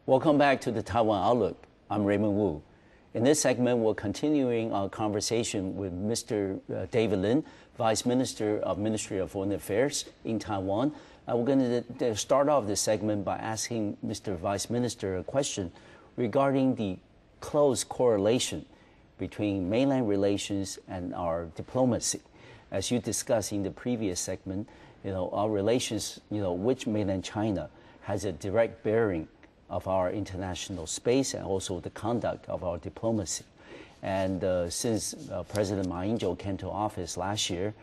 Welcome back to the Taiwan Outlook. I'm Raymond Wu. In this segment, we're continuing our conversation with Mr. David Lin, Vice Minister of Ministry of Foreign Affairs in Taiwan. We're going to start off this segment by asking Mr. Vice Minister a question regarding the close correlation between mainland relations and our diplomacy. As you discussed in the previous segment, our relations, with mainland China has a direct bearing of our international space and also the conduct of our diplomacy. And since President Ma Ying-jeou came to office last year,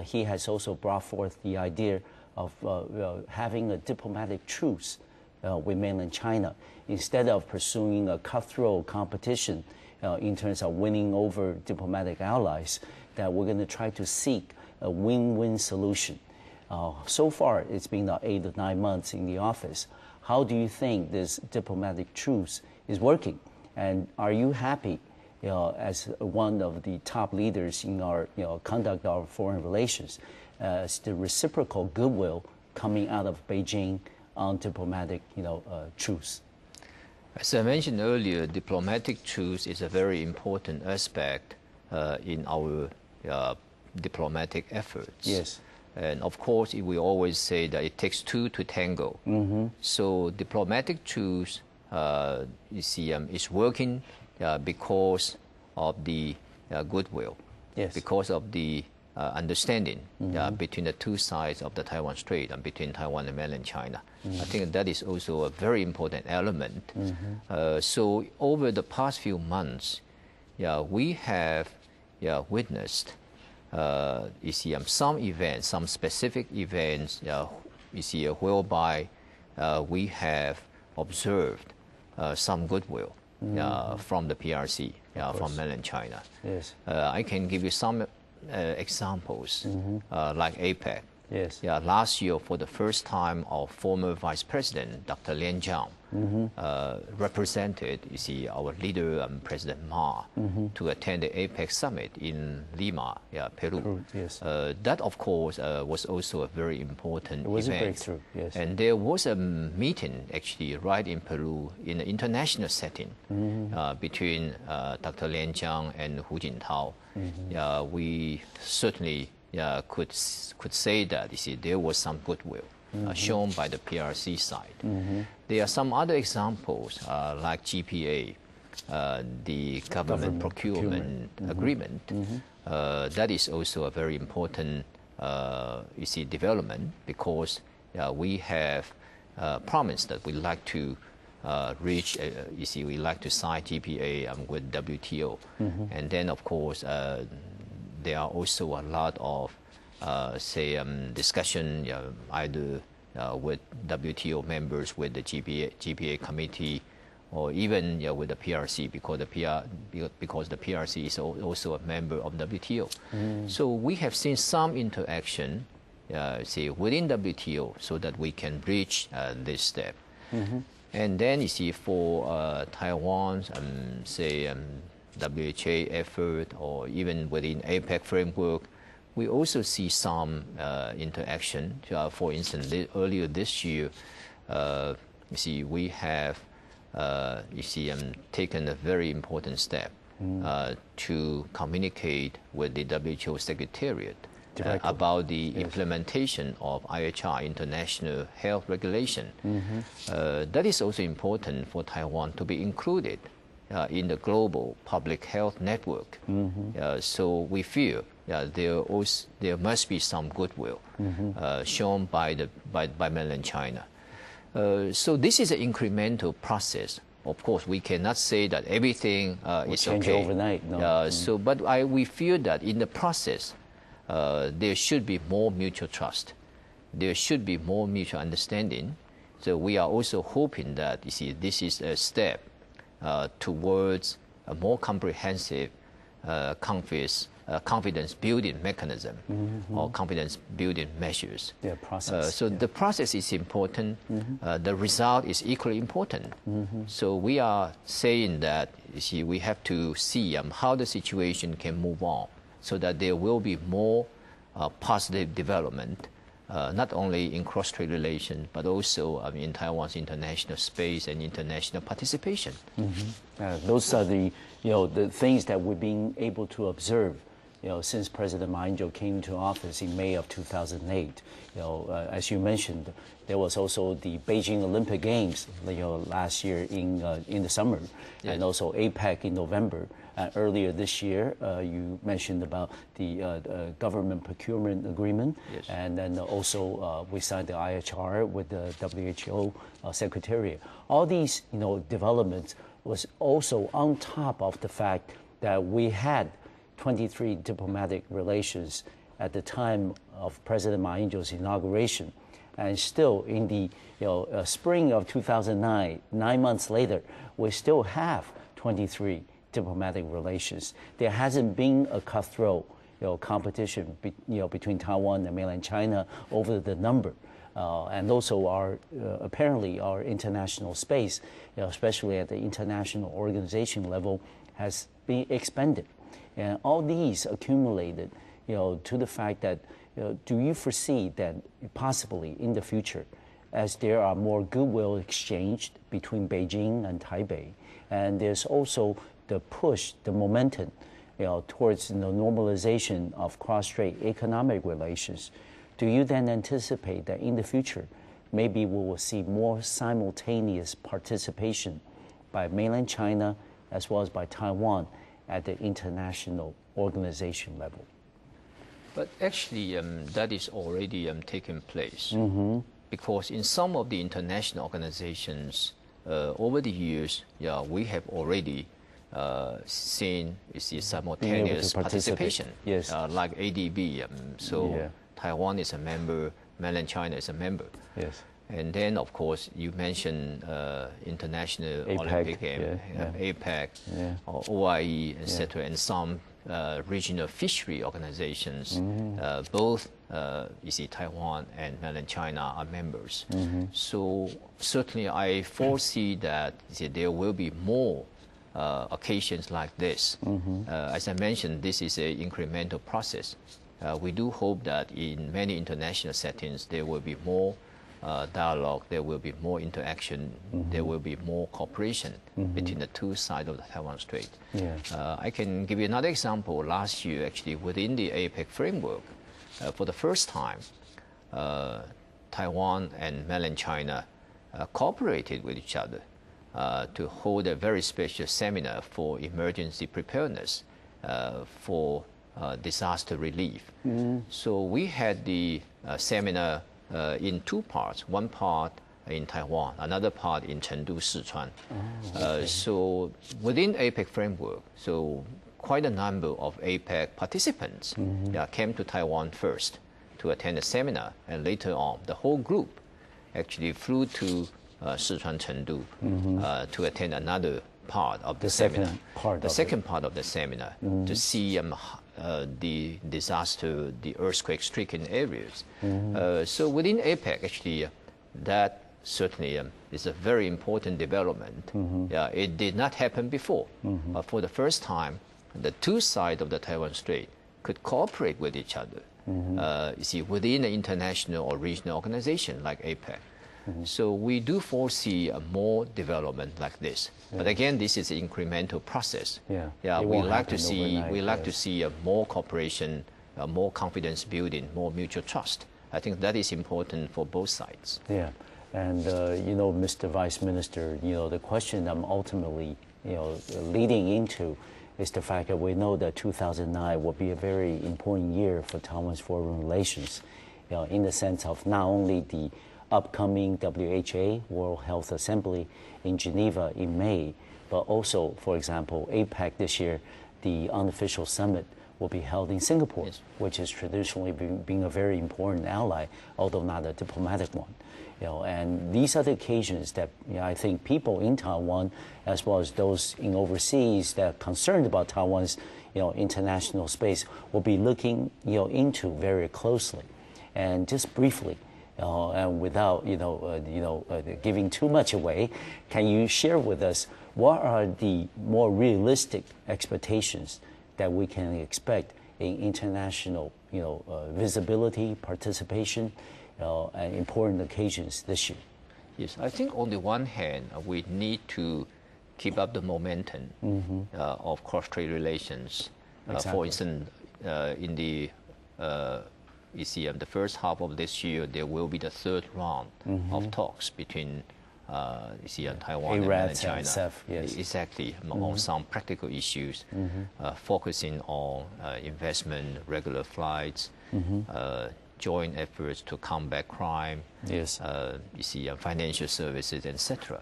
he has also brought forth the idea of having a diplomatic truce with mainland China. Instead of pursuing a cutthroat competition in terms of winning over diplomatic allies, that we're going to try to seek a win-win solution. So far, it's been 8 to 9 months in the office. How do you think this diplomatic truce is working? And are you happy, as one of the top leaders in our, conduct our foreign relations, as the reciprocal goodwill coming out of Beijing on diplomatic, truce? As I mentioned earlier, diplomatic truce is a very important aspect in our diplomatic efforts. Yes. And of course, we always say that it takes two to tango. Mm-hmm. So diplomatic truce, is working because of the goodwill, yes, because of the understanding between the two sides of the Taiwan Strait and between Taiwan and mainland China. Mm-hmm. I think that is also a very important element. Mm-hmm. So over the past few months, we have witnessed some events, some specific events, whereby we have observed some goodwill from the PRC, from mainland China. Yes. I can give you some examples, like APEC. Yes. Last year, for the first time, our former Vice President, Dr. Lian Zhang, represented, our leader, President Ma, to attend the APEC summit in Lima, Peru. Yes. That, of course, was also a very important event. It was a breakthrough, yes. And there was a meeting, actually, right in Peru, in an international setting, between Dr. Lian Zhang and Hu Jintao. We certainly could say that there was some goodwill shown by the PRC side. There are some other examples like GPA, the government procurement agreement. That is also a very important development, because we have promised that we like to reach, we like to sign GPA with WTO. And then, of course, there are also a lot of, discussion, either with WTO members, with the GPA committee, or even with the PRC, because the PRC is also a member of WTO. So we have seen some interaction, within WTO, so that we can reach this step. And then for Taiwan's, WHA effort, or even within APEC framework, we also see some interaction. For instance, earlier this year, we have taken a very important step to communicate with the WHO Secretariat about the implementation of IHR, International Health Regulation. That is also important for Taiwan to be included in the global public health network. So we feel there must be some goodwill shown by mainland China. So this is an incremental process. Of course, we cannot say that everything is change okay overnight. No. But we feel that in the process, there should be more mutual trust. There should be more mutual understanding. So we are also hoping that this is a step towards a more comprehensive confidence-building mechanism or confidence-building measures. Process. So the process is important. The result is equally important. So we are saying that we have to see how the situation can move on, so that there will be more positive development not only in cross-trade relations, but also in Taiwan's international space and international participation. Those are the the things that we've been able to observe since President Ma Ying-jeou came into office in May of 2008. As you mentioned, there was also the Beijing Olympic Games last year in the summer, yes. And also APEC in November. Earlier this year, you mentioned about the government procurement agreement, yes. And then also we signed the IHR with the WHO Secretariat. All these developments was also on top of the fact that we had 23 diplomatic relations at the time of President Ma Ying-jeou's inauguration, and still in the spring of 2009, 9 months later, we still have 23 diplomatic relations. There hasn't been a cutthroat competition between Taiwan and mainland China over the number. And also apparently our international space, especially at the international organization level, has been expanded. And all these accumulated to the fact that do you foresee that possibly in the future, as there are more goodwill exchanged between Beijing and Taipei, and there's also the push, the momentum, towards normalization of cross-strait economic relations, do you then anticipate that in the future, maybe we will see more simultaneous participation by mainland China as well as by Taiwan at the international organization level? But actually, that is already taking place, because in some of the international organizations over the years, we have already seen simultaneous participation, yes. Like ADB. Taiwan is a member, mainland China is a member. Yes. And then, of course, you mentioned International APEC, Olympic Game, APEC, or OIE, etc., and some regional fishery organizations. Both, Taiwan and mainland China are members. So certainly, I foresee that there will be more occasions like this. As I mentioned, this is an incremental process. We do hope that in many international settings there will be more dialogue, there will be more interaction, there will be more cooperation between the two sides of the Taiwan Strait. I can give you another example. Last year, actually, within the APEC framework, for the first time, Taiwan and mainland China cooperated with each other to hold a very special seminar for emergency preparedness for disaster relief. So we had the seminar in two parts, one part in Taiwan, another part in Chengdu, Sichuan. So within APEC framework, so quite a number of APEC participants came to Taiwan first to attend a seminar, and later on the whole group actually flew to Sichuan, Chengdu to attend another part of the seminar. Second part of the seminar to see the disaster, the earthquake-stricken areas. So within APEC, actually, that certainly is a very important development. It did not happen before. For the first time, the two sides of the Taiwan Strait could cooperate with each other. Within an international or regional organization like APEC. So we do foresee more development like this. But again, this is an incremental process. We like to see more cooperation, more confidence building, more mutual trust. I think that is important for both sides. And Mr. Vice Minister, the question I'm ultimately leading into is the fact that we know that 2009 will be a very important year for Taiwan's foreign relations, in the sense of not only the upcoming WHO World Health Assembly in Geneva in May, but also, for example, APEC this year, the unofficial summit will be held in Singapore, which has traditionally been a very important ally, although not a diplomatic one. And these are the occasions that I think people in Taiwan, as well as those in overseas that are concerned about Taiwan's international space, will be looking into very closely. And just briefly, and without giving too much away, can you share with us what are the more realistic expectations that we can expect in international visibility, participation important occasions this year? Yes, I think on the one hand, we need to keep up the momentum of cross-trade relations. Exactly. For instance, in the first half of this year, there will be the third round of talks between Taiwan and mainland China. CEF, yes. Exactly, on some practical issues, focusing on investment, regular flights, joint efforts to combat crime, yes. Financial services, etc.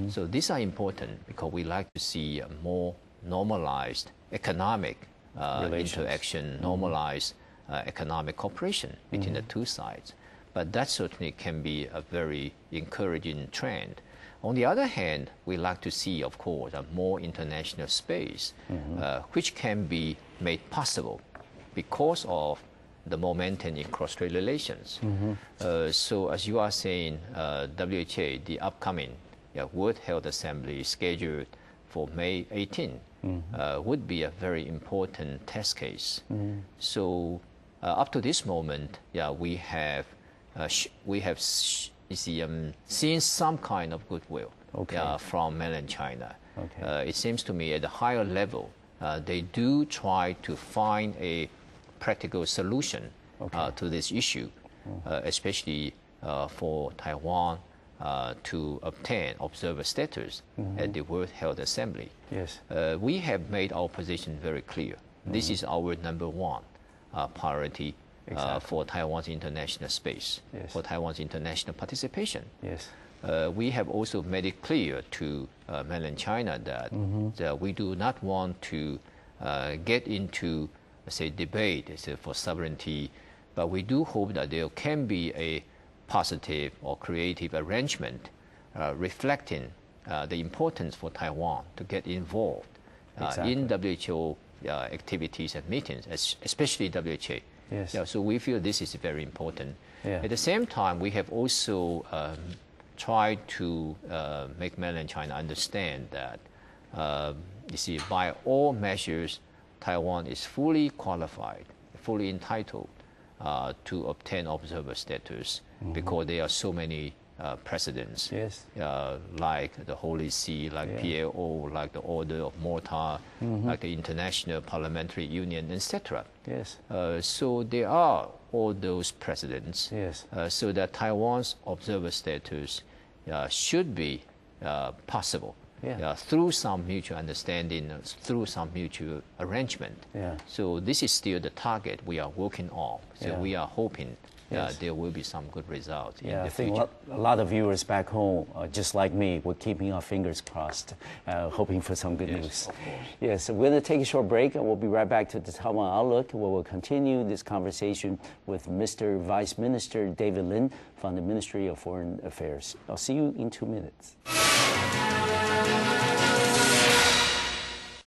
So these are important because we like to see a more normalized economic interaction, normalized economic cooperation between the two sides. But that certainly can be a very encouraging trend. On the other hand, we like to see, of course, a more international space, which can be made possible because of the momentum in cross-trade relations. So as you are saying, WHA, the upcoming World Health Assembly scheduled for May 18, would be a very important test case. So up to this moment, we have seen some kind of goodwill from mainland China. It seems to me at the higher level, they do try to find a practical solution to this issue, especially for Taiwan to obtain observer status at the World Health Assembly. Yes. We have made our position very clear. This is our number one priority for Taiwan's international space, for Taiwan's international participation. Yes. We have also made it clear to mainland China that we do not want to get into, say, debate for sovereignty, but we do hope that there can be a positive or creative arrangement reflecting the importance for Taiwan to get involved in WHO activities and meetings, especially WHA. Yes. So we feel this is very important. At the same time, we have also tried to make mainland China understand that, by all measures, Taiwan is fully qualified, fully entitled to obtain observer status because there are so many precedents, like the Holy See, like PLO, like the Order of Malta, like the International Parliamentary Union, etc. Yes. So there are all those precedents, so that Taiwan's observer status should be possible. Through some mutual understanding, through some mutual arrangement. So this is still the target we are working on. So we are hoping there will be some good results in the future. I think a lot of viewers back home, just like me, we're keeping our fingers crossed, hoping for some good news. Of course. Yes, we're going to take a short break, and we'll be right back to the Taiwan Outlook, where we'll continue this conversation with Mr. Vice Minister David Lin from the Ministry of Foreign Affairs. I'll see you in 2 minutes.